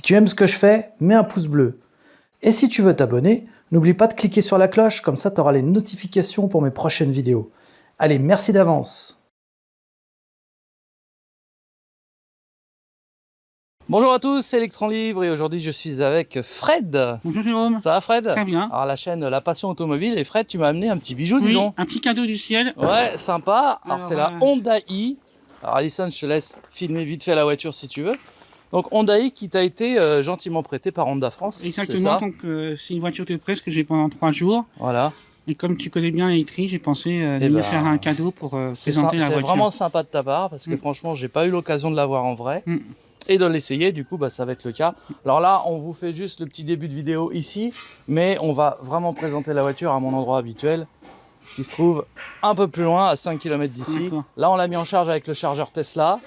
tu aimes ce que je fais, mets un pouce bleu. Et si tu veux t'abonner, n'oublie pas de cliquer sur la cloche, comme ça tu auras les notifications pour mes prochaines vidéos. Allez, merci d'avance. Bonjour à tous, c'est Electron Libre et aujourd'hui je suis avec Fred. Bonjour Jérôme. Ça va Fred? Très bien. Alors la chaîne La Passion Automobile, et Fred, tu m'as amené un petit bijou, dis Oui, donc. un petit cadeau du ciel. Ouais, sympa. Alors c'est la voilà. Honda i. Alors Alison, je te laisse filmer vite fait la voiture si tu veux. Donc Honda i qui t'a été gentiment prêtée par Honda France. Exactement, donc c'est une voiture de presse que j'ai pendant 3 jours. Voilà. Et comme tu connais bien l'électrique, j'ai pensé de me faire un cadeau pour présenter la voiture. C'est vraiment sympa de ta part parce que franchement, j'ai pas eu l'occasion de la voir en vrai. Et de l'essayer, du coup, bah, ça va être le cas. Alors là, on vous fait juste le petit début de vidéo ici, mais on va vraiment présenter la voiture à mon endroit habituel, qui se trouve un peu plus loin, à 5 km d'ici. Là, on l'a mis en charge avec le chargeur Tesla,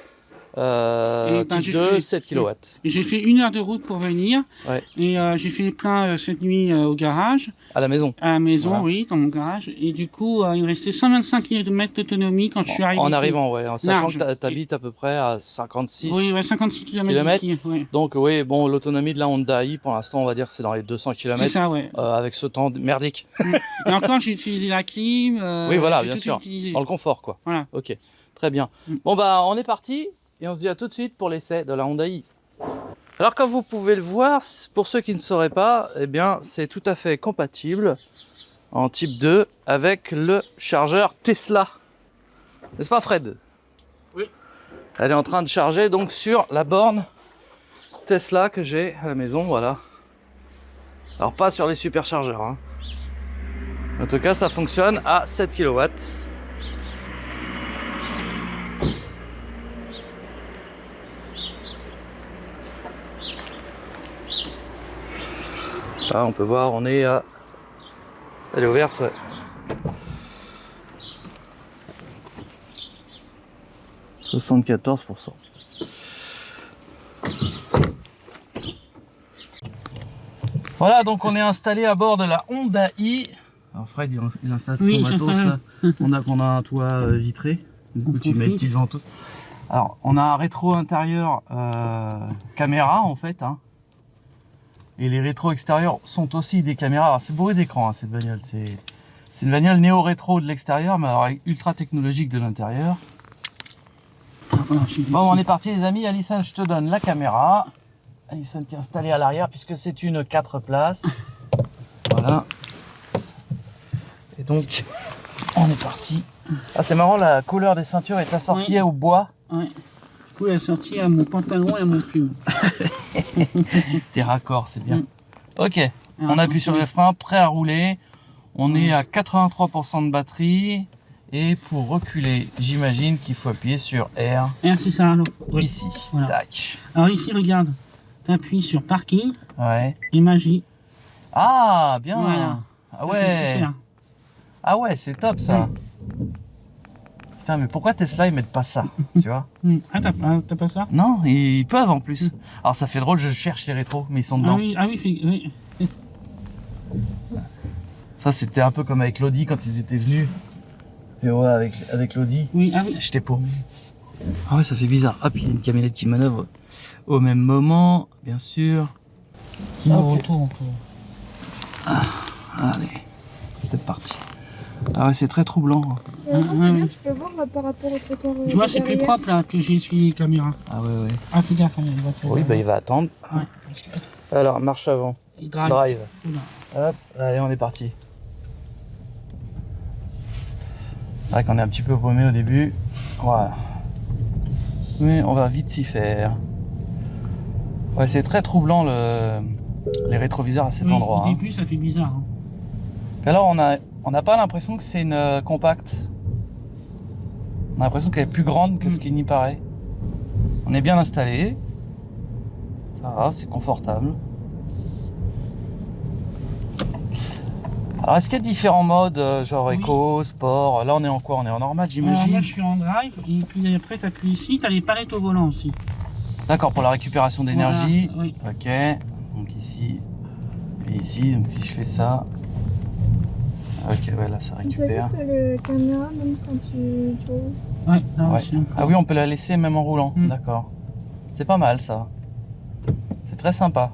type 2, 7 kW. J'ai fait 1 heure de route pour venir, et j'ai fait le plein cette nuit au garage. À la maison? À la maison, voilà. Oui, dans mon garage. Et du coup, il me restait 125 km d'autonomie quand je suis arrivé en arrivant, ouais, en sachant que tu habites à peu près à 56 oui, ouais, 56 km d'ici. Ouais. Donc oui, bon, l'autonomie de la Honda i, pour l'instant, on va dire que c'est dans les 200 km. C'est ça, ouais. Avec ce temps merdique. Et encore, j'ai utilisé la clim. Oui, voilà, bien sûr. Dans le confort, quoi. Voilà. Ok, très bien. Bon, bah, on est parti. Et on se dit à tout de suite pour l'essai de la Honda i. Alors comme vous pouvez le voir, pour ceux qui ne sauraient pas, eh bien c'est tout à fait compatible en type 2 avec le chargeur Tesla. N'est-ce pas Fred? Oui. Elle est en train de charger donc sur la borne Tesla que j'ai à la maison, voilà. Alors pas sur les superchargeurs, hein. En tout cas ça fonctionne à 7 kW. Là, on peut voir, on est à... Elle est ouverte, ouais. « 74%. » Voilà, donc on est installé à bord de la Honda i. Alors Fred, il installe son matos là. On a un toit vitré. Du coup, tu mets une petite ventouse. Alors, on a un rétro intérieur caméra en fait, hein. Et les rétros extérieurs sont aussi des caméras. Alors c'est bourré d'écran, hein, cette bagnole. C'est une bagnole néo-rétro de l'extérieur, mais alors ultra technologique de l'intérieur. Bon, on est parti les amis. Alison, je te donne la caméra. Alison qui est installée à l'arrière puisque c'est une 4 places. Voilà. Et donc, on est parti. Ah, c'est marrant, la couleur des ceintures est assortie au bois. Ouais. Du coup, elle est assortie à mon pantalon et à mon plume. Tes raccords, c'est bien. Ok, on appuie sur le frein, prêt à rouler. On est à 83% de batterie. Et pour reculer, j'imagine qu'il faut appuyer sur R. R, c'est ça. Oui. Ici, voilà. Tac. Alors ici, regarde, tu appuies sur parking. Ouais. Et magie. Ah, bien. Voilà. Ah ça, ouais. Super. Ah ouais, c'est top ça. Putain, mais pourquoi Tesla ils mettent pas ça, tu vois? Ah, t'as pas ça? Non, ils peuvent en plus. Alors ça fait drôle, je cherche les rétros, mais ils sont dedans. Ah oui. Ça c'était un peu comme avec l'Audi quand ils étaient venus. Et ouais, avec l'Audi. Oui, ah oui. J'étais paumé. Ah ouais, ça fait bizarre. Hop, il y a une camionnette qui manœuvre au même moment, bien sûr. Retour. Allez, c'est parti. Ah ouais, c'est très troublant. Tu peux voir par rapport au trottoir. Tu vois, c'est plus propre là que j'ai essuyé les caméras. Ah ouais. Ah, fais gaffe, il y a une voiture. Oui, bah il va attendre. Ouais. Alors, marche avant. Drive. Hop, allez, on est parti. C'est vrai qu'on est un petit peu paumé au début. Voilà. Mais on va vite s'y faire. Ouais, c'est très troublant les rétroviseurs à cet endroit. Au début, ça fait bizarre. Hein. Alors, on n'a pas l'impression que c'est une compacte. On a l'impression qu'elle est plus grande que ce qui n'y paraît. On est bien installé. Ça va, c'est confortable. Alors, est-ce qu'il y a différents modes, genre éco, sport? Là, on est en quoi? On est en normal, j'imagine. Là, je suis en drive, et puis après, tu appuies ici, tu as les palettes au volant aussi. D'accord, pour la récupération d'énergie. Voilà, oui. Ok, donc ici et ici, donc si je fais ça. Ok, ouais, là, ça récupère. Tu as le caméra même quand tu roules? Ouais, là aussi. Ah oui, on peut la laisser même en roulant, d'accord. C'est pas mal, ça. C'est très sympa.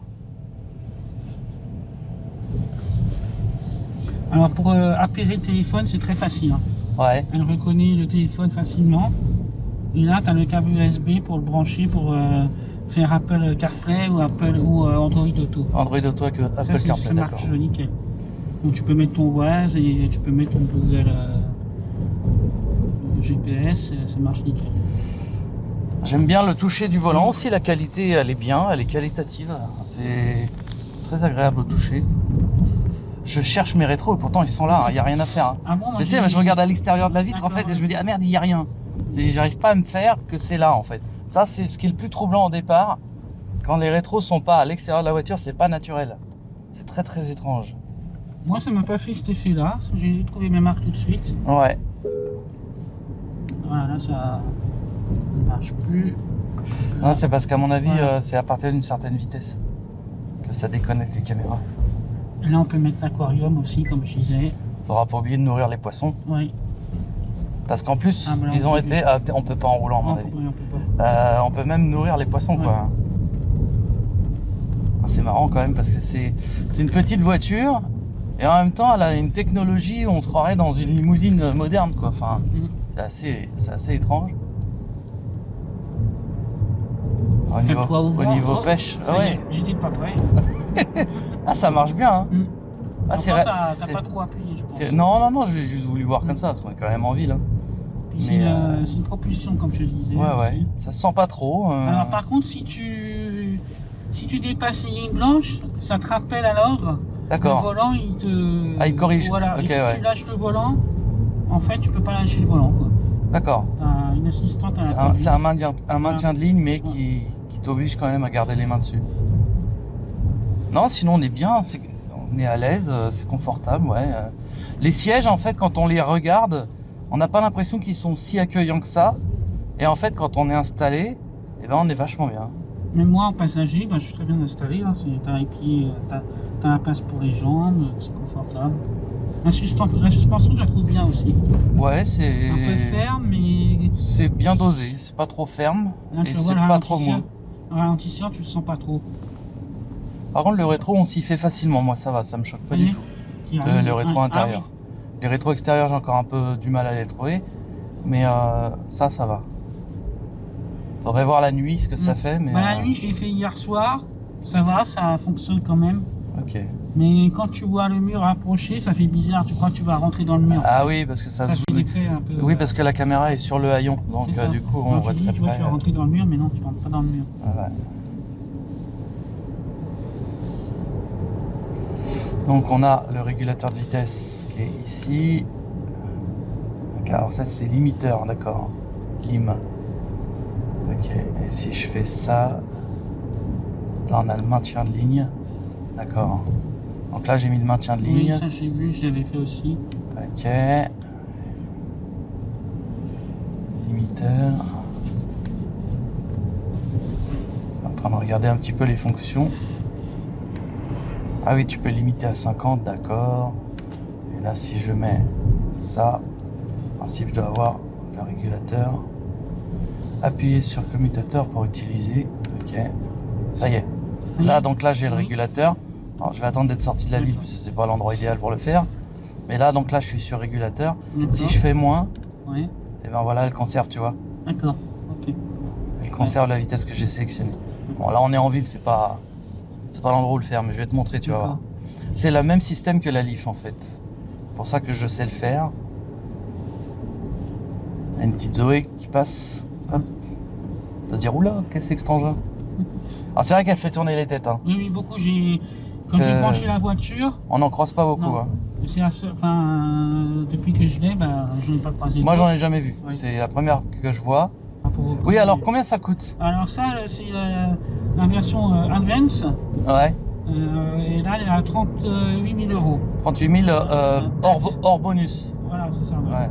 Alors pour appairer le téléphone, c'est très facile. Hein. Ouais. Elle reconnaît le téléphone facilement. Et là, tu as le câble USB pour le brancher pour faire Apple CarPlay ou Apple ou Android Auto. Android Auto avec Apple Ça CarPlay, d'accord. marche nickel. Donc tu peux mettre ton Waze et tu peux mettre ton Google GPS, ça marche nickel. J'aime bien le toucher du volant aussi, la qualité elle est bien, elle est qualitative. C'est très agréable au toucher. Je cherche mes rétros et pourtant ils sont là, il n'y a rien à faire. Hein. Ah bon, moi, Tu sais, je regarde à l'extérieur de la vitre en fait et je me dis ah merde, il n'y a rien. J'arrive pas à me faire que c'est là en fait. Ça c'est ce qui est le plus troublant au départ. Quand les rétros sont pas à l'extérieur de la voiture, c'est pas naturel. C'est très très étrange. Moi ça m'a pas fait cet effet là, j'ai trouvé mes marques tout de suite. Ouais. Voilà, là ça ne marche plus. Non, c'est parce qu'à mon avis, Voilà. c'est à partir d'une certaine vitesse que ça déconnecte les caméras. Et là on peut mettre l'aquarium aussi comme je disais. Faudra pas oublier de nourrir les poissons. Oui. Parce qu'en plus, Ah, bah là, ils on ont peut été. On peut pas en roulant, à mon Non, avis. on peut pas. On peut même nourrir les poissons, Ouais. quoi. Ah, c'est marrant quand même parce que c'est une petite voiture et en même temps, elle a une technologie où on se croirait dans une limousine moderne, quoi. Enfin, c'est assez étrange. Au niveau pêche, ça y ouais. est, j'étais pas prêt. Ah, ça marche bien. Hein. Ah, Par c'est contre, vrai. t'as pas trop appuyé, je pense. Non, j'ai juste voulu voir comme ça, parce qu'on est quand même en ville. Hein. Puis c'est une propulsion, comme je disais. Ouais, aussi. ouais. Ça se sent pas trop. Alors par contre, si tu dépasses les lignes blanches, ça te rappelle à l'ordre. Le D'accord. volant, il te... Ah, il corrige. Voilà. Ok, Et si ouais. tu lâches le volant, en fait, tu peux pas lâcher le volant. D'accord. T'as une assistante à la conduite. C'est un maintien de ligne, mais qui t'oblige quand même à garder les mains dessus. Non, sinon on est bien, on est à l'aise, c'est confortable, ouais. Les sièges, en fait, quand on les regarde, on n'a pas l'impression qu'ils sont si accueillants que ça. Et en fait, quand on est installé, eh ben, on est vachement bien. Même moi, en passager, je suis très bien installé. Hein. T'as les pieds, t'as la place pour les jambes, c'est confortable. La suspension, je la trouve bien aussi. Ouais, c'est... Un peu ferme, mais... C'est bien dosé, c'est pas trop ferme, Là, et tu vois, c'est pas trop mou. Le ralentisseur, tu le sens pas trop. Par contre, le rétro, on s'y fait facilement, moi ça va, ça me choque pas du tout. Le rétro intérieur. Les rétros extérieurs, j'ai encore un peu du mal à les trouver, mais ça va. Faudrait voir la nuit ce que ça fait, mais... La nuit, je l'ai fait hier soir, ça va, ça fonctionne quand même. Ok. Mais quand tu vois le mur approcher, ça fait bizarre, tu crois que tu vas rentrer dans le mur. Ah oui, parce que ça fait zoome. l'effet un peu... Oui, parce que la caméra est sur le haillon, donc du coup on voit très tu vois, près. tu vas rentrer dans le mur, mais non, tu rentres pas dans le mur. Ouais. Donc on a le régulateur de vitesse qui est ici. Ok, alors ça c'est limiteur, d'accord. Lim. Ok, et si je fais ça, là on a le maintien de ligne. D'accord. Donc là j'ai mis le maintien de ligne. Oui, ça j'ai vu, je l'avais fait aussi. Ok. Limiteur. En train de regarder un petit peu les fonctions. Ah oui, tu peux limiter à 50, d'accord. Et là, si je mets ça, en principe, je dois avoir le régulateur. Appuyer sur commutateur pour utiliser. Ok. Ça y est. Là, donc là, j'ai le régulateur. Alors, je vais attendre d'être sorti de la ville parce que c'est pas l'endroit idéal pour le faire. Mais là, donc là, je suis sur régulateur. Si je fais moins, ouais. et ben voilà, elle conserve, tu vois. D'accord. Ok. Elle conserve la vitesse que j'ai sélectionnée. Bon, là, on est en ville, c'est pas l'endroit où le faire, mais je vais te montrer, tu vas voir. C'est le même système que la Leaf en fait. C'est pour ça que je sais le faire. Il y a une petite Zoé qui passe. Hop. Tu vas se dire, oula, qu'est-ce que c'est que cet engin? Alors c'est vrai qu'elle fait tourner les têtes. Hein. Oui, beaucoup. Quand j'ai branché la voiture. On n'en croise pas beaucoup. Hein. C'est la seule. Enfin, depuis que je l'ai, je n'ai pas croisé. Moi, j'en ai jamais vu. Ouais. C'est la première que je vois. Pour oui, alors combien ça coûte? Alors ça, c'est la version Advance. Ouais. Et là, elle est à 38 000 euros. 38 000 hors bonus. Voilà, c'est ça. Ouais. Ouais.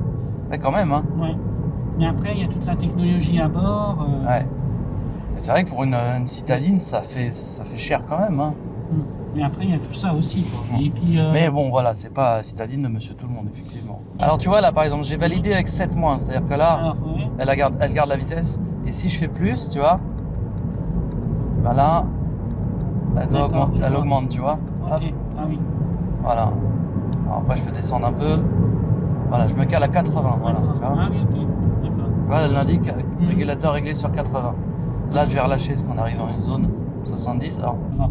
Ouais, quand même. Hein. Ouais. Mais après, il y a toute la technologie à bord. Ouais. C'est vrai que pour une citadine, ça fait cher quand même. Hein. Mais après, il y a tout ça aussi. Quoi. Et puis, mais bon, voilà, c'est pas citadine de Monsieur Tout le Monde, effectivement. Alors tu vois, là, par exemple, j'ai validé avec 7 moins. C'est-à-dire que là, alors, ouais. elle garde la vitesse. Et si je fais plus, tu vois, ben là, elle augmente, tu vois. Ok, Hop, ah oui. voilà. Alors après, je peux descendre un peu. Voilà, je me cale à 80, voilà. Tu vois. Ah oui, ok. D'accord. Voilà, elle indique régulateur réglé sur 80. Là, je vais relâcher parce qu'on arrive dans une zone 70. Alors, Bon.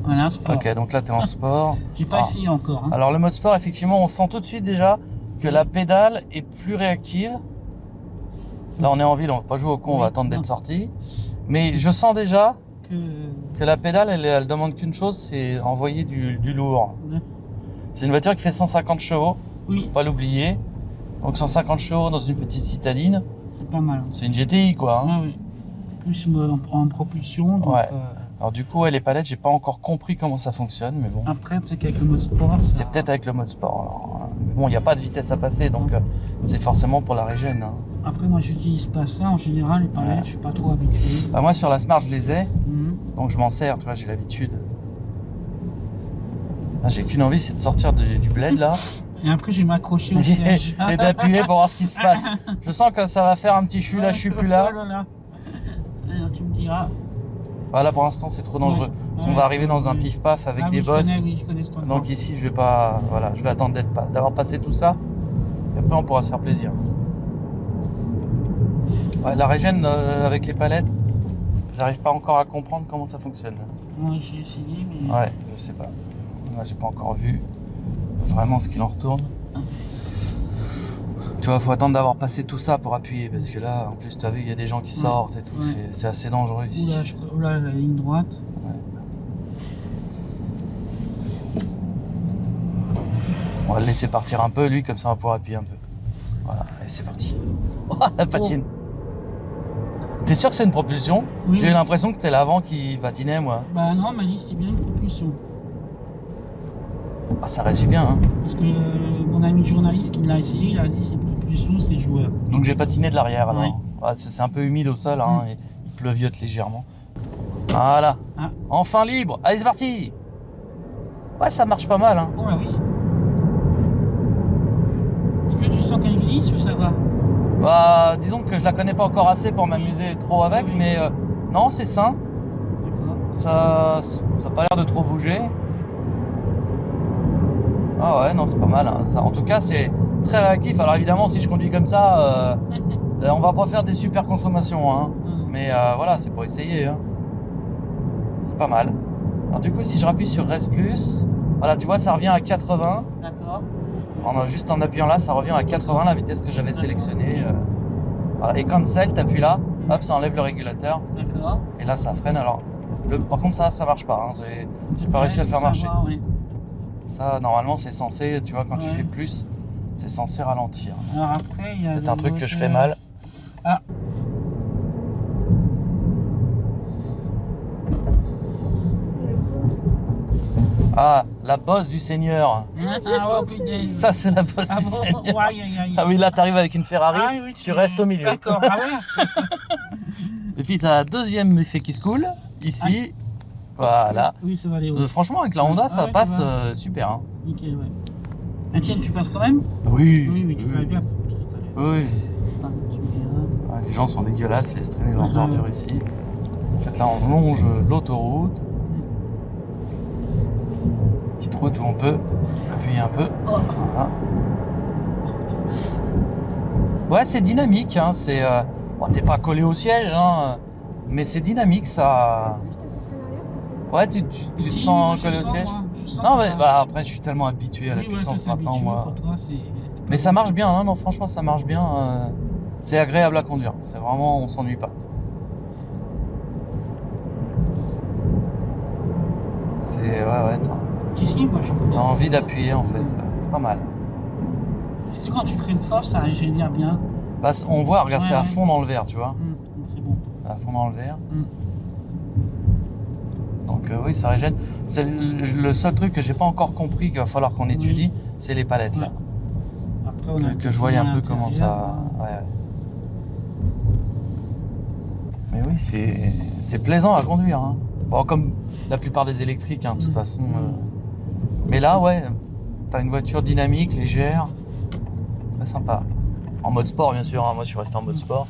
Voilà, sport. ok, donc là, tu es en sport. J'ai pas essayé encore. Hein. Alors, le mode sport, effectivement, on sent tout de suite déjà que la pédale est plus réactive. Là, on est en ville, on va pas jouer au con, on va attendre d'être sorti. Mais je sens déjà que la pédale, elle demande qu'une chose, c'est envoyer du lourd. Ouais. C'est une voiture qui fait 150 chevaux, Oui, faut pas l'oublier. Donc 150 chevaux dans une petite citadine, c'est pas mal. c'est une GTI quoi. Hein. Ah oui. Plus en propulsion. Donc, Ouais. Alors du coup, les palettes, j'ai pas encore compris comment ça fonctionne, mais bon. après, peut-être qu'avec le mode sport. C'est peut-être avec le mode sport. Alors, bon, il n'y a pas de vitesse à passer, donc c'est forcément pour la régène. Hein. Après, moi, j'utilise pas ça. En général, les palettes, je suis pas trop habitué. Bah, moi, sur la Smart, je les ai, Mhm. donc je m'en sers, tu vois, j'ai l'habitude. Ah, j'ai qu'une envie, c'est de sortir du bled là Et après, je vais m'accrocher au siège. et d'appuyer pour voir ce qui se passe. Je sens que ça va faire un petit je suis là, je suis plus là. Oh là là. Alors, tu me diras. Voilà, pour l'instant, c'est trop dangereux. Ouais. Parce qu'on va arriver dans un pif-paf avec Ah des oui, bosses. je connais ce truc. Donc ici, je vais pas, voilà, je vais attendre d'avoir passé tout ça. Et après, on pourra se faire plaisir. Ouais, la régène avec les palettes, j'arrive pas encore à comprendre comment ça fonctionne. Moi, j'ai essayé, mais. Ouais, je sais pas. Moi, j'ai pas encore vu vraiment ce qu'il en retourne. Tu vois, faut attendre d'avoir passé tout ça pour appuyer, parce que là, en plus, tu as vu, il y a des gens qui sortent et tout. Ouais. C'est assez dangereux ici. Oula, la ligne droite. On va le laisser partir un peu, lui, comme ça on va pouvoir appuyer un peu. Voilà, et c'est parti. Oh, la patine. T'es sûr que c'est une propulsion? Oui. J'ai eu l'impression que c'était l'avant qui patinait, moi. Bah non, on m'a dit que c'était bien une propulsion. Ah, ça réagit bien, hein. Parce que mon ami journaliste qui l'a essayé, il a dit c'est une propulsion, c'est joueur. Donc j'ai patiné de l'arrière, alors. Oui. Ah, c'est un peu humide au sol, hein, et il pleuviote légèrement. Voilà. Ah. Enfin libre. Allez, c'est parti. Ouais, ça marche pas mal, hein. Oh là oui. Est-ce que tu sens qu'elle glisse ou ça va? Bah, disons que je la connais pas encore assez pour m'amuser trop avec, Oui. mais non, c'est sain. D'accord. Ça a pas l'air de trop bouger. Ah ouais, non, c'est pas mal. Hein. Ça, en tout cas, c'est très réactif. Alors évidemment, si je conduis comme ça, on va pas faire des super consommations. Hein. Mais voilà, c'est pour essayer. Hein. C'est pas mal. Alors du coup, si je rappuie sur Res+, voilà, tu vois, ça revient à 80. D'accord. Juste en appuyant là, ça revient à 80, la vitesse que j'avais sélectionnée. Voilà. Et cancel, t'appuies là, hop, ça enlève le régulateur. D'accord. Et là, ça freine. Alors, par contre, ça marche pas. Hein. J'ai pas réussi à le faire marcher. Va, ouais. Ça, normalement, c'est censé, tu vois, quand tu Ouais. fais plus, c'est censé ralentir. Alors après, il y a. C'est un truc que je fais mal. Ah. Ah, la bosse du Seigneur. Ah, oh putain. Ça, c'est la bosse Ah du bon? Seigneur. Aïe, aïe, aïe. Ah oui, là, t'arrives avec une Ferrari, Ah oui, tu restes au milieu. D'accord, ah ouais. Et puis, t'as un deuxième effet qui se coule, ici. Voilà. Oui, ça va aller haut. Franchement, avec la Honda, Ah ça ouais, passe ça va. super. Hein. Nickel, ouais. Ah, tiens, tu passes quand même? Oui. Oui, oui, tu fais gaffe. Oui. Ah, tu me diras. Ah, les gens sont dégueulasses, ils laissent traîner leurs Ouais. ordures ici. En fait, là, on longe l'autoroute. Petite route où on peut appuyer un peu. Voilà. Ouais, c'est dynamique. Hein. C'est, bon, t'es pas collé au siège, hein, mais c'est dynamique, ça. Ouais, tu te Si, sens je collé au sens, siège? moi, je sens Non, que mais ça- bah, après, je suis tellement habitué à la Oui, ouais, puissance t'es maintenant, habitué, moi. pour toi, c'est- Mais ça marche bien, hein. Non, franchement, ça marche bien. C'est agréable à conduire. C'est vraiment, on s'ennuie pas. C'est, ouais, Si, si, moi je suis t'as content. envie d'appuyer en fait. C'est pas mal. Parce que quand tu freines fort, ça régénère bien. Bah, on voit, regarde, Ouais, c'est à ouais. fond dans le verre, tu vois. C'est bon. À fond dans le verre. Mm. Donc oui, ça régène. C'est le seul truc que j'ai pas encore compris qu'il va falloir qu'on étudie, c'est les palettes là. Ouais. Après, on a Que je voyais un peu à comment ça. Ouais. Mais oui, c'est plaisant à conduire. Hein. Bon, comme la plupart des électriques, hein, de toute façon. Mais là, ouais, t'as une voiture dynamique, légère, très sympa. En mode sport, bien sûr. Hein. Moi, je suis resté en mode sport.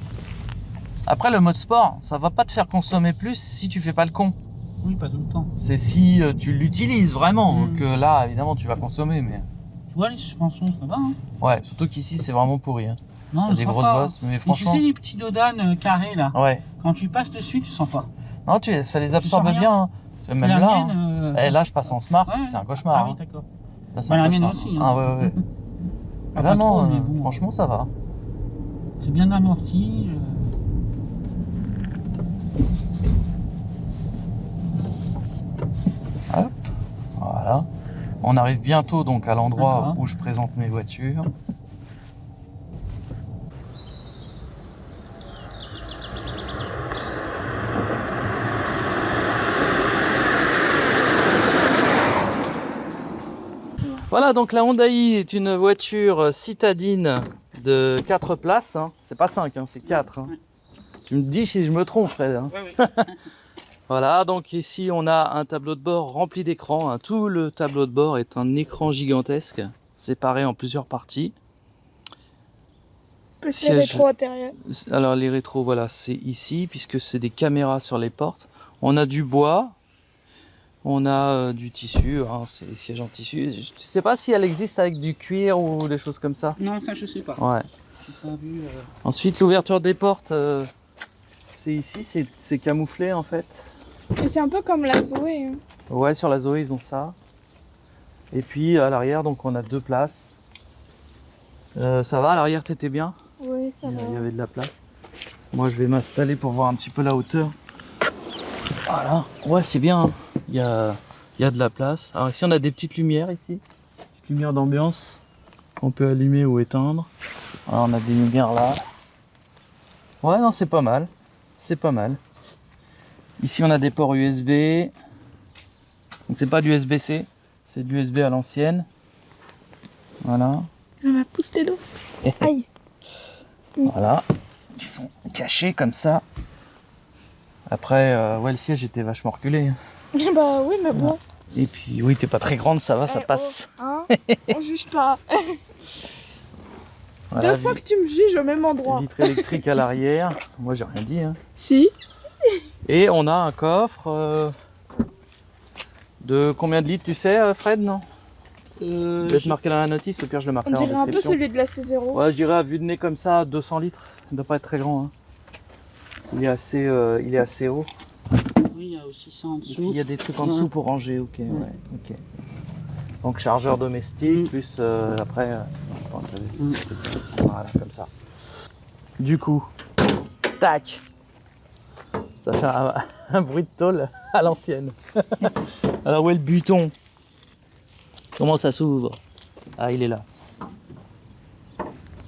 Après, le mode sport, ça va pas te faire consommer plus si tu fais pas le con. Oui, pas tout le temps. C'est si tu l'utilises vraiment, Mm. que là, évidemment, tu vas consommer. Mais Tu vois, les suspensions, ça va, hein. ouais, surtout qu'ici, c'est vraiment pourri. Hein. Non, T'as on des sent grosses pas. bosses, mais Mais franchement. tu sais, les petits dodanes carrés, là, Ouais. quand tu passes dessus, tu sens pas. Non, ça les absorbe sens rien. bien. Hein. Même La là. mienne, Hein. Là, je passe en smart, ouais. c'est un cauchemar. Ah oui, Hein. d'accord. Là, c'est Bah, un la mienne cauchemar. aussi. Hein. Ah ouais, ouais. Pas Là, non, trop, mais bon. franchement, ça va. C'est bien amorti. Hop, voilà. On arrive bientôt donc à l'endroit D'accord. où je présente mes voitures. Voilà, donc la Hyundai est une voiture citadine de 4 places. Hein. C'est pas 5, hein, c'est 4. Hein. Ouais. Tu me dis si je me trompe, Fred. Hein. Ouais, ouais. Voilà, donc ici on a un tableau de bord rempli d'écrans. Hein. Tout le tableau de bord est un écran gigantesque, séparé en plusieurs parties. Plus les Siège. rétros intérieurs. Alors les rétros, voilà, c'est ici, puisque c'est des caméras sur les portes. On a du bois, on a du tissu, hein, c'est des sièges en tissu. Je ne sais pas si elle existe avec du cuir ou des choses comme ça. Non, ça, je sais pas. Ouais. J'ai pas vu. Ensuite, l'ouverture des portes, c'est ici, c'est camouflé en fait. Et c'est un peu comme la Zoé. Hein. Ouais, sur la Zoé, ils ont ça. Et puis à l'arrière, donc on a 2 places. Ça va, à l'arrière, t'étais bien? Oui, ça va. Il y avait de la place. Moi, je vais m'installer pour voir un petit peu la hauteur. Voilà. Ouais, c'est bien. Hein. Il y a de la place. Alors ici, on a des petites lumières ici. Petites lumières d'ambiance qu'on peut allumer ou éteindre. Alors, on a des lumières là. Ouais, non, c'est pas mal. C'est pas mal. Ici, on a des ports USB. Donc, c'est pas du USB-C. C'est du USB à l'ancienne. Voilà. Elle m'a poussé les dos. Aïe. Voilà, ils sont cachés comme ça. Après, ouais, le siège était vachement reculé. Bah oui, mais bon. Et puis, oui, t'es pas très grande, ça va, ça Eh, passe. oh, hein, on juge pas. Voilà, 2 fois que tu me juges au même endroit. vitre électrique à l'arrière. Moi, j'ai rien dit. Hein. Si. Et on a un coffre de combien de litres, tu sais, Fred, non? Je vais te marquer dans la notice, au pire, je le On marquerai en dirait un peu description. celui de la C0. Ouais, je dirais à vue de nez comme ça, 200 litres. Il doit pas être très grand. Hein. Il est assez haut. Oui, il y a aussi ça en Et puis, dessous. il y a des trucs en dessous pour ranger, ok. Ouais, ok. Donc chargeur domestique, plus après, voilà, comme ça. Du coup, tac, ça fait un bruit de tôle à l'ancienne. Alors où est le buton? Comment ça s'ouvre? Ah, il est là.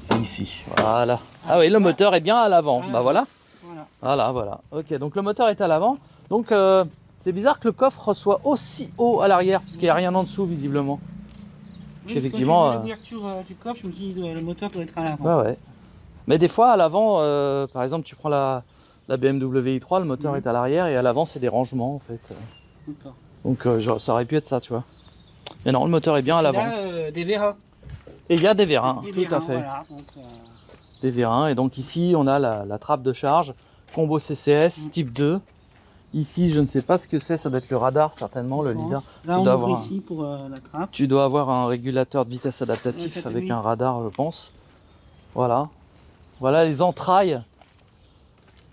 C'est ici, voilà. Ah oui, le moteur est bien à l'avant, bah voilà. Voilà. Ok, donc le moteur est à l'avant. Donc c'est bizarre que le coffre soit aussi haut à l'arrière, parce qu'il n'y a rien en dessous visiblement. Oui, Effectivement, quand j'ai vu l'ouverture du coffre, je me suis dit le moteur doit être à l'avant. Ouais. Mais des fois à l'avant, par exemple, tu prends la BMW i3, le moteur est à l'arrière et à l'avant c'est des rangements en fait. D'accord. Donc genre, ça aurait pu être ça, tu vois. Mais non, le moteur est bien à l'avant. Là, des vérins. Et il y a des vérins, Des tout vérins, à fait. Voilà, donc, Des vérins. Et donc ici, on a la trappe de charge, combo CCS, type 2. Ici, je ne sais pas ce que c'est, ça doit être le radar certainement, le leader. là, Tu on dois ouvre avoir ici pour la trappe. Tu dois avoir un régulateur de vitesse adaptatif Ouais, avec oui. un radar, je pense. Voilà. Voilà les entrailles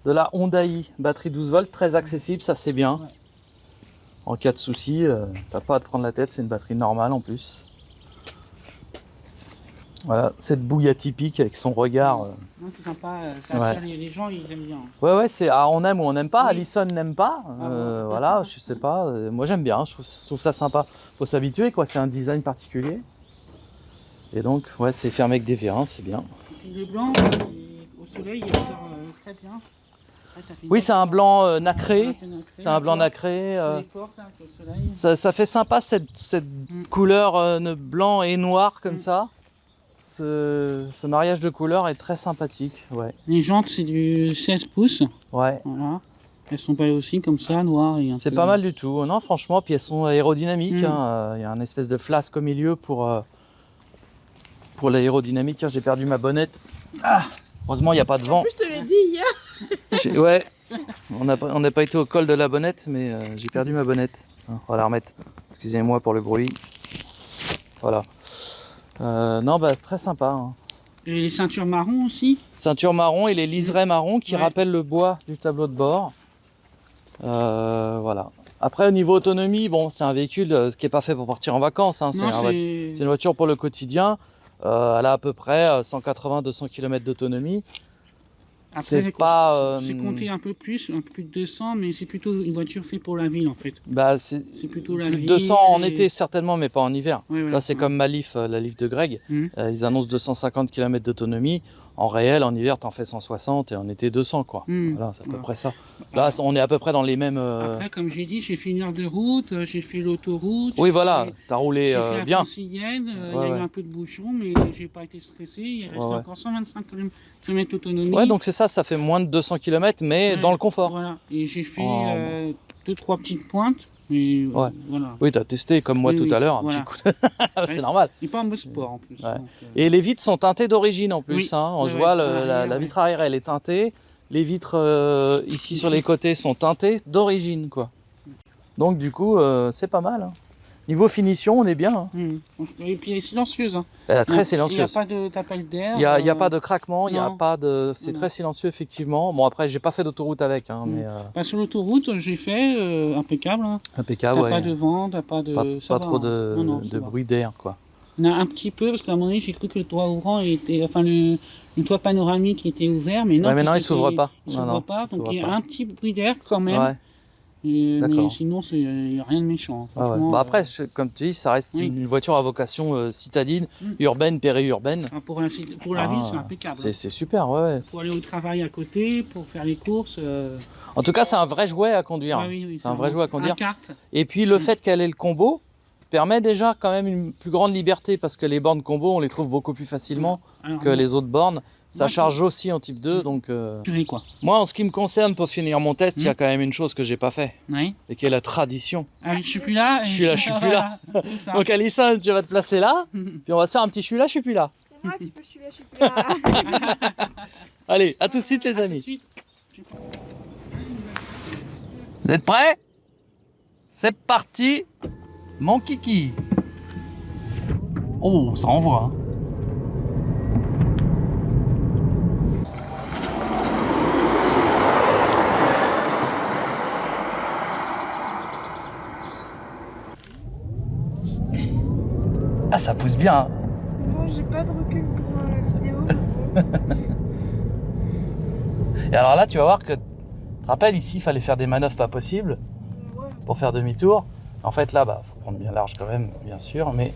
de la Hyundai. Batterie 12 volts, très accessible, ça c'est bien. Ouais. En cas de souci, t'as pas à te prendre la tête, c'est une batterie normale en plus. Voilà, cette bouille atypique avec son regard. Non, c'est sympa, ça attire les gens, ils aiment bien. Ouais, c'est on aime ou on n'aime pas. Oui. Alison n'aime pas. bon. Voilà, je sais pas. Moi j'aime bien, je trouve ça sympa. Faut s'habituer, quoi. C'est un design particulier. Et donc, ouais, c'est fermé avec des vérins, c'est bien. Et puis les blancs, au soleil, ils sortent très bien. Ouais, ça fait une Oui, c'est un blanc nacré. un peu nacré. C'est un blanc nacré. Sur les portes, là, avec le soleil. Ça fait sympa cette couleur blanc et noir comme ça. Ce mariage de couleurs est très sympathique. Ouais. Les jantes, c'est du 16 pouces. Ouais. Voilà. Elles sont pas aussi comme ça, noires. Et un C'est peu- pas mal du tout. Non, franchement, puis elles sont aérodynamiques. Mm. Hein. Il y a un espèce de flasque au milieu pour l'aérodynamique. Tiens, j'ai perdu ma bonnette. Ah, Heureusement, il n'y a pas de En vent. plus, je te l'ai dit hier. Ouais, on n'a pas été au col de la Bonnette, mais j'ai perdu ma bonnette. On va la remettre. Excusez-moi pour le bruit. Voilà. Non, bah très sympa. Hein. Et les ceintures marron aussi. Ceinture marron et les liserés marron qui Ouais. rappellent le bois du tableau de bord. Voilà. Après, au niveau autonomie, bon, c'est un véhicule qui n'est pas fait pour partir en vacances. Hein. Non, C'est une voiture pour le quotidien. Elle a à peu près 180-200 km d'autonomie. Après, C'est pas. J'ai compté un peu plus de 200, mais c'est plutôt une voiture faite pour la ville en fait. Bah, C'est plutôt la plus de ville. 200 en et- été certainement, mais pas en hiver. Ouais, voilà. Là, c'est comme ma Leaf, la Leaf de Greg. Mhm. Ils annoncent 250 km d'autonomie. En réel, en hiver, t'en fais 160 et en été 200, quoi. Mhm. Voilà, c'est à peu Voilà. près ça. Là, on est à peu près dans les mêmes. Après, comme j'ai dit, j'ai fait 1 heure de route, j'ai fait l'autoroute. Oui, j'ai voilà, fait- t'as roulé J'ai fait la bien. francilienne, il y a eu ouais. un peu de bouchon, mais j'ai pas été stressé. Il reste Ouais. encore 125 km d'autonomie. Ouais, donc c'est ça, ça fait moins de 200 km, mais Ouais, dans le confort. Voilà. Et j'ai fait Oh, 2-3 petites pointes. Mais Ouais. voilà. Oui, t'as testé comme moi Oui, tout oui, à l'heure, un voilà. petit coup. C'est normal. Et pas en mode sport en plus. Ouais. donc, Et les vitres sont teintées d'origine en plus. Oui, Hein. ouais, Je vois ouais, la ouais. vitre arrière, elle est teintée. Les vitres ici sur les côtés sont teintées d'origine, quoi. Donc du coup, c'est pas mal. Hein. Niveau finition, on est bien. Hein. Et puis elle est silencieuse. Hein. Elle est très Il n'y a silencieuse. pas d'appel d'air. Il n'y a pas de craquement, il y a non. pas de. C'est Non. très silencieux effectivement. Bon après, j'ai pas fait d'autoroute avec, hein, mais Bah, sur l'autoroute, j'ai fait impeccable. Hein. impeccable. T'as Ouais. pas de vent, t'as pas de. Pas ça va, trop hein. de, Non, non, de ça va. bruit d'air, quoi. On a un petit peu, parce qu'à un moment donné, j'ai cru que le toit ouvrant était. Enfin, le toit panoramique était ouvert, mais non. Ouais, mais non, il c'était- s'ouvre pas. Il Non, s'ouvre non, pas, il donc s'ouvre il y a pas. un petit bruit d'air quand même. Ouais. Mais D'accord. sinon, il n'y a rien de méchant. Ah ouais. franchement, Bah après, comme tu dis, ça reste oui. une voiture à vocation citadine, Mm. urbaine, périurbaine. pour la ville, c'est impeccable. C'est super, ouais. Pour aller au travail à côté, pour faire les courses. En tout cas, c'est un vrai jouet à conduire. ah oui, c'est un vrai jouet à conduire. Un kart. Et puis le Mm. fait qu'elle ait le combo permet déjà quand même une plus grande liberté parce que les bornes combo, on les trouve beaucoup plus facilement Alors, que les autres bornes. Ça Moi, charge aussi en type 2, Mm. donc purée, quoi. moi, en ce qui me concerne, pour finir mon test, il y a quand même une chose que j'ai pas fait, Oui. et qui est la tradition. Ah oui, je suis plus là. et Je suis là, je suis plus là. C'est ça. Donc Alison, tu vas te placer là, puis on va se faire un petit je suis là, je suis plus là. C'est moi qui peux, je suis là, je suis plus là. Allez, à tout de suite les À tout de amis. suite. Vous êtes prêts? C'est parti, mon kiki. Oh, ça envoie. Hein. Ah, ça pousse bien. Hein. Moi, j'ai pas de recul pour la vidéo. Et alors là, tu vas voir que, tu te rappelles, ici, il fallait faire des manœuvres pas possibles Ouais. pour faire demi-tour. En fait, là, bah, faut prendre bien large quand même, bien sûr, mais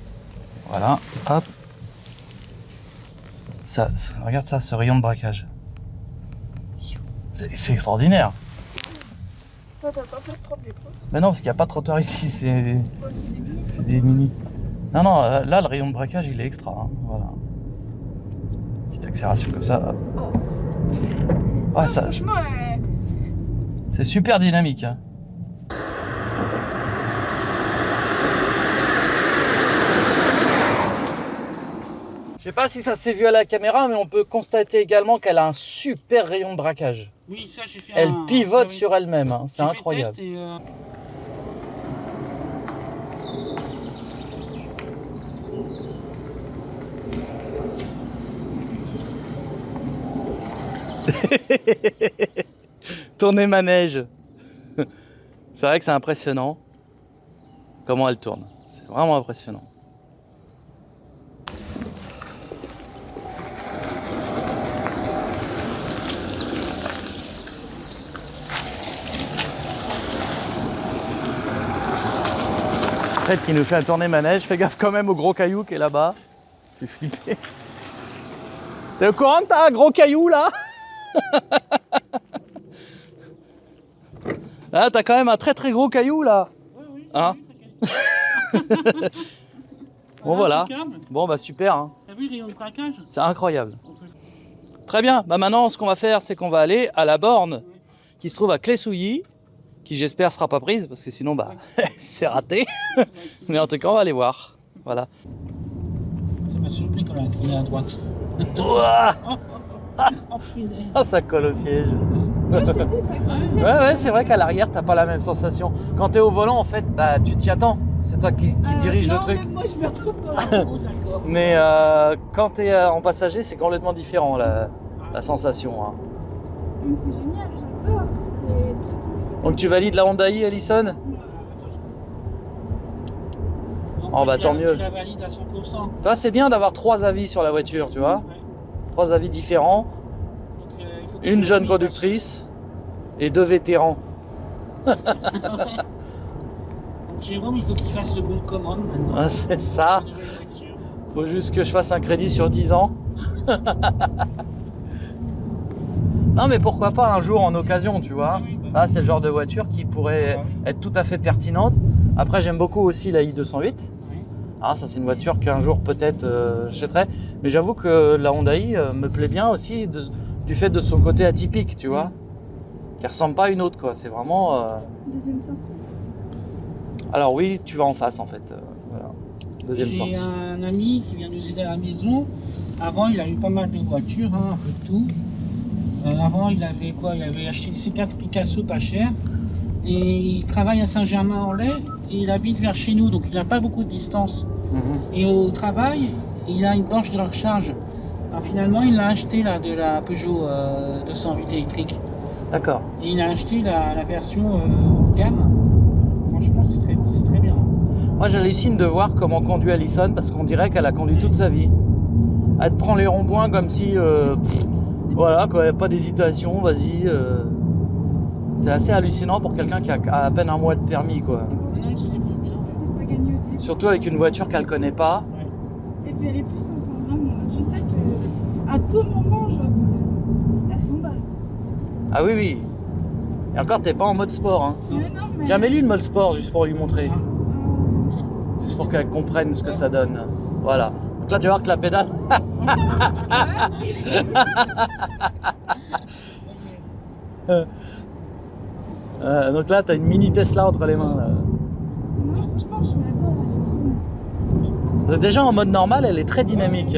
voilà, hop. Regarde ça, ce rayon de braquage. C'est extraordinaire. Toi, t'as pas peur de prendre les trucs. Mais non, parce qu'il n'y a pas de trottoir ici, c'est Ouais, c'est des petits. c'est des mini. Non, non, là, le rayon de braquage, il est extra. Hein, voilà. Petite accélération comme ça. Hop. Ouais, Ah, ça, franchement, c'est super dynamique. Hein. Je sais pas si ça s'est vu à la caméra, mais on peut constater également qu'elle a un super rayon de braquage. Oui, ça, j'ai fait Elle un- pivote ah oui. sur elle-même, hein, c'est J'ai fait le incroyable. test et, Tourner manège. C'est vrai que c'est impressionnant comment elle tourne. C'est vraiment impressionnant. Fred qui nous fait un tourner manège. Fais gaffe quand même au gros caillou qui est là-bas. Fais flipper. T'es au courant que t'as un gros caillou là? Ah, t'as quand même un très très gros caillou là. oui, Hein? t'inquiète. Bon voilà. Impeccable. Bon bah super, hein. T'as vu le rayon de braquage? C'est incroyable. Très bien, bah maintenant ce qu'on va faire c'est qu'on va aller à la borne qui se trouve à Clé-Souilly, qui j'espère sera pas prise parce que sinon bah c'est raté. Mais en tout cas on va aller voir. Voilà. Ça m'a surpris quand elle a tourné à droite. Ouah, Oh, punaise. Ah, ça colle au siège. Tu vois, je t'ai dit, ça commence. Ouais, c'est vrai qu'à l'arrière, t'as pas la même sensation. Quand t'es au volant, en fait, bah, tu t'y attends. C'est toi qui dirige le non, truc. même moi, je me retrouve pas. Oh, d'accord. Mais quand t'es en passager, c'est complètement différent la sensation. Hein. Mais c'est génial, j'adore. C'est très très. Donc tu valides la Honda i, Alison? Donc, Oh, bah, tu tant la- mieux. Tu la valides à 100%. Toi, c'est bien d'avoir 3 avis sur la voiture, tu vois. Ouais. 3 avis différents. Donc, il faut que Une tu jeune valides conductrice et 2 vétérans. Donc Jérôme, il faut qu'il fasse le bon de commande maintenant. Ouais, c'est ça. La nouvelle voiture. Faut juste que je fasse un crédit sur 10 ans. Non, mais pourquoi pas un jour en occasion, tu vois. Oui, bah. Là, c'est le genre de voiture qui pourrait être tout à fait pertinente. Après, j'aime beaucoup aussi la i208. Oui. Ah, ça, c'est une voiture qu'un jour peut-être j'achèterai. Mais j'avoue que la Honda i me plaît bien aussi du fait de son côté atypique, tu vois. Qui ressemble pas à une autre, quoi. C'est vraiment. Deuxième sortie. Alors, oui, tu vas en face, en fait. Voilà. Deuxième J'ai sortie. un ami qui vient nous aider à la maison. Avant, il a eu pas mal de voitures, hein, un peu de tout. Avant, il avait quoi? Il avait acheté une C4 Picasso pas cher. Et il travaille à Saint-Germain-en-Laye et il habite vers chez nous, donc il n'a pas beaucoup de distance. Mhm. Et au travail, il a une borne de recharge. Alors finalement, il a acheté là, de la Peugeot 208 électrique. D'accord. Et il a acheté la version gamme. Franchement, c'est très bien. Moi, j'hallucine de voir comment conduit Alison parce qu'on dirait qu'elle a conduit toute sa vie. Elle te prend les ronds-points comme si, voilà, quoi, pas d'hésitation, vas-y. C'est assez hallucinant pour quelqu'un qui a à peine un mois de permis, quoi. Non, c'était bien. C'était pas gagné au début. Surtout avec une voiture qu'elle connaît pas. Et puis elle est puissante, hein, vraiment. Je sais que à tout moment, genre, elle s'emballe. Ah oui, oui. Et encore, t'es pas en mode sport. Hein. Mais non, mais. Tiens, mets-lui le mode sport juste pour lui montrer. Euh, Juste pour qu'elle comprenne ce que ça donne. Voilà. Donc là, tu vas voir que la pédale. Donc là, t'as une mini Tesla entre les mains. Là. Non, franchement, je l'adore. Elle est folle. Déjà en mode normal, elle est très dynamique.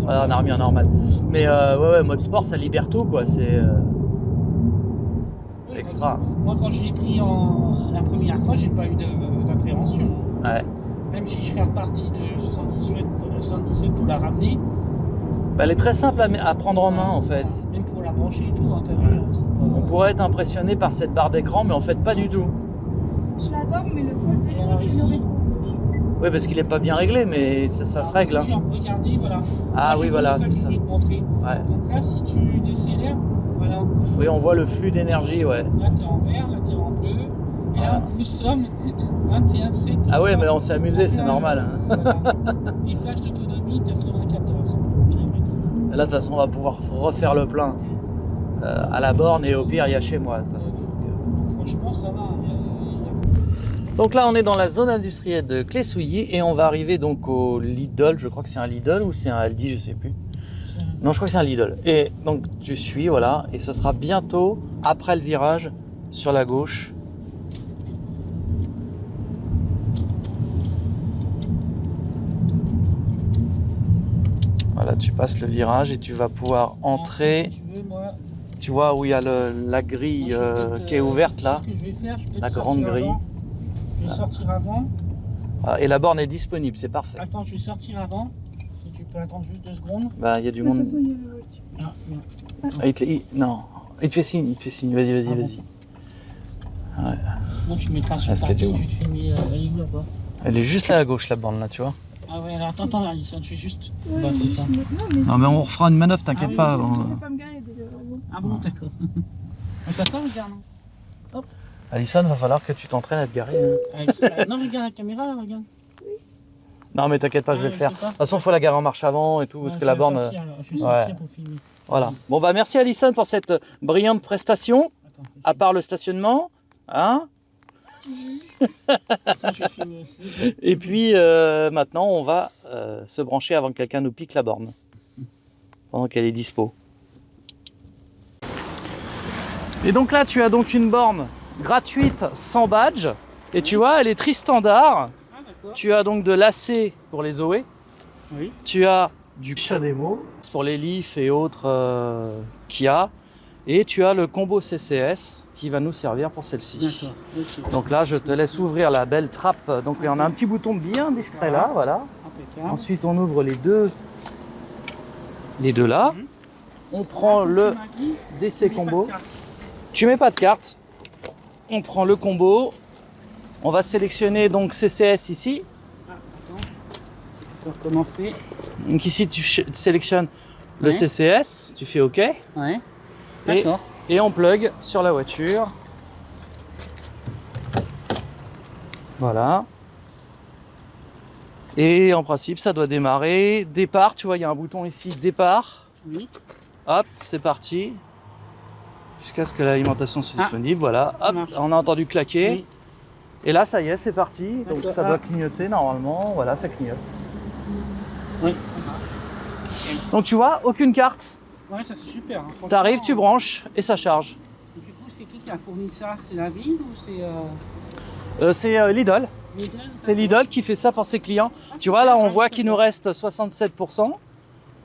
Voilà, on a remis en normal. Mais ouais, mode sport, ça libère tout, quoi. C'est extra. Moi, quand je l'ai pris la première fois, j'ai pas eu d'appréhension. Ouais. Même si je serais reparti de 77 pour la ramener. Bah, elle est très simple à prendre en main, en fait. Même pour la brancher et tout, hein, t'as vu, c'est pas- On pourrait être impressionné par cette barre d'écran, mais en fait, pas du tout. Je l'adore, mais le seul défaut, alors c'est le ici- rétro. Oui, parce qu'il est pas bien réglé, mais ça se règle. Hein. Regardez, voilà. Ah oui, voilà, c'est c'est ça. Je vais te montrer. Ouais. Donc là, si tu décélères, voilà. Oui, on voit le flux d'énergie, ouais. Là, t'es en vert, là, t'es en bleu. Et Voilà. là, nous sommes 21,7. Ah ouais, mais on s'est amusé, c'est normal. Hein. Voilà. Et plage d'autonomie, 94 km. Là, de toute façon, on va pouvoir refaire le plein à la borne et au pire, il y a chez moi, de toute façon. Franchement, ça va. Donc là, on est dans la zone industrielle de Clé-Souilly et on va arriver donc au Lidl. Je crois que c'est un Lidl ou c'est un Aldi, je sais plus. Non, je crois que c'est un Lidl. Et donc, tu suis, voilà. Et ce sera bientôt, après le virage, sur la gauche. Voilà, tu passes le virage et tu vas pouvoir entrer. Si tu veux, moi, Tu vois où il y a la grille moi, je vais peut-être, qui est ouverte là. Ce que je vais faire, je vais peut-être La sortir grande grille. avant. Je vais sortir avant. Voilà, et la borne est disponible, c'est parfait. Attends, je vais sortir avant. Si tu peux attendre juste 2 secondes. Bah, il y a du De toute monde. façon, il y a la voiture. Ah, non. Non, il te fait signe, Vas-y, Ah bon. vas-y. Bon, tu mettras sur Est-ce le que papier, tu- je vais te filmer elle est où là-bas. Elle est juste là à gauche, la borne là, tu vois. Ah ouais, alors attends, Alison, je vais juste. Ouais, Bah, mais- attends. non, mais. Non, mais on refera une manœuvre, t'inquiète Ah oui, pas. oui, Je sais pas me garer déjà. Bon. Ah bon, d'accord. On s'attend, regarde. Alison, va falloir que tu t'entraînes à te garer. Hein. Non, regarde la caméra, là, regarde. Non, mais t'inquiète pas, je vais Ah, le faire. je De sais pas. toute façon, il faut la garer en marche avant et tout, parce Ouais, que la je vais borne. sortir, alors. Je vais ouais. sortir pour filmer. Voilà. Bon, bah, merci Alison pour cette brillante prestation, Attends, à part le stationnement. Hein. attends, je vais filmer aussi. Et puis, maintenant, on va se brancher avant que quelqu'un nous pique la borne. Pendant qu'elle est dispo. Et donc là, tu as donc une borne gratuite sans badge. Et tu vois, elle est tri standard. Ah, d'accord. Tu as donc de l'AC pour les OE. Oui. Tu as du Shademo pour les Leaf et autres Kia. Et tu as le combo CCS qui va nous servir pour celle-ci. D'accord. Okay. Donc là, je te laisse ouvrir la belle trappe. Donc on a un petit bouton bien discret là, voilà. Impeccable. Ensuite, on ouvre les deux là. On prend le DC combo. Tu mets pas de carte. On prend le combo. On va sélectionner donc CCS ici. Ah, attends. Je peux recommencer. Donc ici, tu sélectionnes le CCS. Tu fais OK. Ouais. D'accord. Et on plug sur la voiture. Voilà. Et en principe, ça doit démarrer. Départ, tu vois, il y a un bouton ici, départ. Oui. Hop, c'est parti. Jusqu'à ce que l'alimentation soit disponible. Voilà. Hop, on a entendu claquer. Oui. Et là, ça y est, c'est parti. Donc ça doit Ah. clignoter normalement. Voilà, ça clignote. Oui. Donc tu vois, aucune carte. Ouais, ça c'est super. Hein. T'arrives, tu branches et ça charge. Et du coup, c'est qui a fourni ça? C'est la ville ou c'est C'est Lidl. Lidl? C'est Lidl qui fait ça pour ses clients. Tu vois, là, on voit qu'il nous reste 67%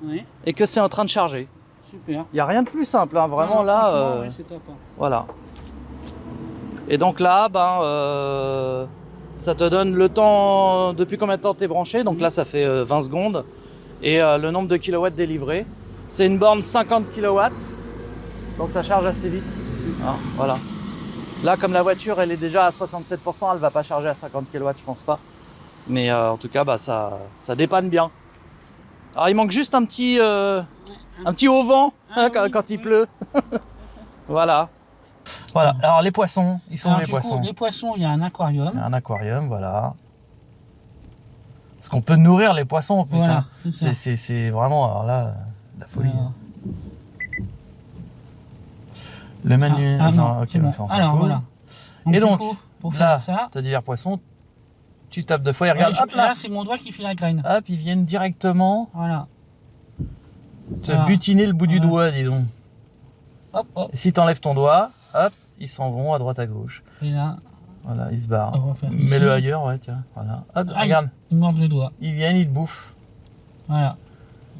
Ouais. et que c'est en train de charger. Super. Il n'y a rien de plus simple, hein. Vraiment Non, là. franchement, ouais, c'est top. Hein. Voilà. Et donc là, ça te donne le temps, depuis combien de temps tu es branché. Donc là, ça fait 20 secondes. Et le nombre de kilowatts délivrés. C'est une borne 50 kW. Donc ça charge assez vite. Hein, voilà. Là, comme la voiture, elle est déjà à 67%, elle ne va pas charger à 50 kW, je pense pas. Mais en tout cas, ça dépanne bien. Alors, il manque juste un petit haut vent quand il pleut. Voilà. Voilà. Alors, les poissons, ils sont Alors, les du poissons. coup, les poissons, il y a un aquarium. Il y a un aquarium, voilà. Parce qu'on peut nourrir les poissons en plus. Voilà, Hein. c'est ça. C'est vraiment, alors là, la folie. Voilà. Le menu, non, ok, c'est bon. ça, on s'en Alors fout. voilà. Et du donc, coup, pour là, faire ça, t'as divers poissons, tu tapes deux fois et regarde, hop là, c'est mon doigt qui fait la graine. hop, ils viennent directement Voilà. te Voilà. butiner le bout du doigt, dis donc. Hop, hop. Et si t'enlèves ton doigt, hop, ils s'en vont à droite à gauche. Et là, Voilà, ils se barrent. on va faire Mets-le ici. ailleurs, ouais, tiens, voilà. Hop, Ah, regarde, ils mordent le doigt. ils viennent, ils te bouffent. Voilà.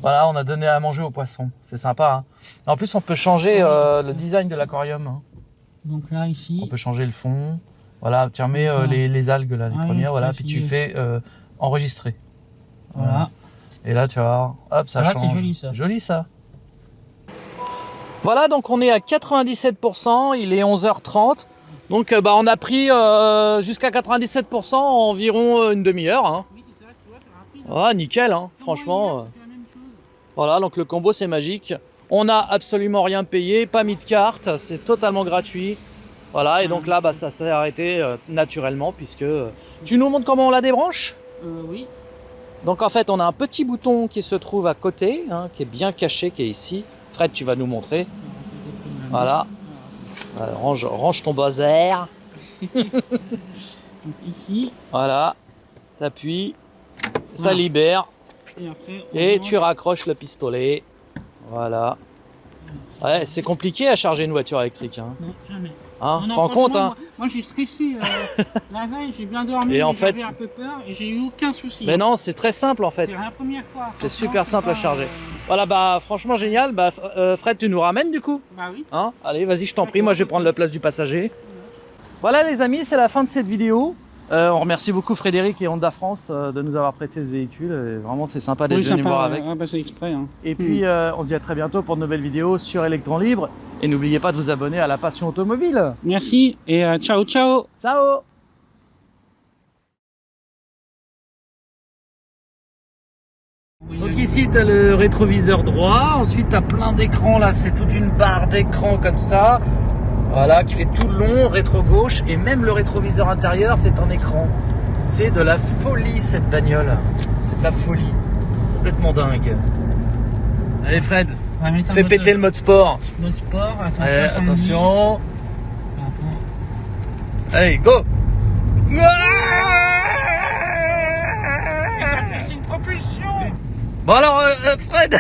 Voilà, on a donné à manger aux poissons, c'est sympa. Hein. En plus, on peut changer le design de l'aquarium. Hein. Donc là, ici. On peut changer le fond. Voilà, tu remets les algues, là, les Ah oui, premières, je voilà, peux puis tu essayer. fais enregistrer. Voilà. Et là, tu vois, hop, ça Ah, là, change. c'est joli, ça. C'est joli, ça. Voilà, donc on est à 97%, il est 11h30. Donc on a pris jusqu'à 97% en environ une demi-heure. Hein. Oui, c'est ça, tu vois, c'est rapide. Ah, nickel, hein, franchement. C'est la même chose. Voilà, donc le combo, c'est magique. On n'a absolument rien payé, pas mis de carte, c'est totalement gratuit. Voilà, et donc là, ça s'est arrêté naturellement, puisque tu nous montres comment on la débranche. Oui. Donc en fait, on a un petit bouton qui se trouve à côté, hein, qui est bien caché, qui est ici. Fred, tu vas nous montrer. Voilà. Range ton buzzer. Donc ici, Voilà. T'appuies, ça libère, et après, on et branche. tu raccroches le pistolet. Voilà. Ouais, c'est compliqué à charger une voiture électrique. Hein. Non, jamais. Hein, Non, tu te non, rends compte, franchement, hein. moi j'ai stressé la veille, j'ai bien dormi, Et en mais fait- j'avais un peu peur et j'ai eu aucun souci. Mais non, c'est très simple en fait. C'est la première fois. C'est franchement, super simple à pas, charger. Voilà, franchement génial. Fred, tu nous ramènes du coup, Bah oui. hein? Allez, vas-y, je t'en prie. Moi, je vais prendre la place du passager. Voilà, les amis, c'est la fin de cette vidéo. On remercie beaucoup Frédéric et Honda France de nous avoir prêté ce véhicule. Et vraiment, c'est sympa d'être Oui, venu sympa, voir ouais. avec. Ah, bah, c'est exprès. Hein. Et puis, on se dit à très bientôt pour de nouvelles vidéos sur Electron Libre. Et n'oubliez pas de vous abonner à La Passion Automobile. Merci et ciao, ciao. Ciao! Donc ici tu as le rétroviseur droit, ensuite tu as plein d'écrans là, c'est toute une barre d'écran comme ça, voilà, qui fait tout le long, rétro gauche, et même le rétroviseur intérieur c'est un écran. C'est de la folie cette bagnole, c'est de la folie, complètement dingue. Allez Fred, On va mettre un fais mode- péter le mode sport. mode sport. Attention. Allez, ça attention, me allez go! dit. C'est une propulsion. Bon alors Fred,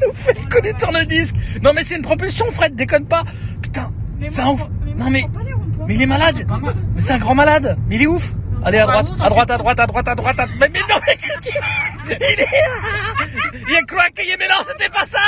nous fait le coup du tourne-disque. Non mais c'est une propulsion Fred, déconne pas. Putain, c'est un ouf. Non mais il est malade. Mais c'est un grand malade. Mais il est ouf. C'est Allez, à droite, à droite, à droite, à droite, à droite. Mais non, mais qu'est-ce qu'il... Il a craqué, mais non, c'était pas ça.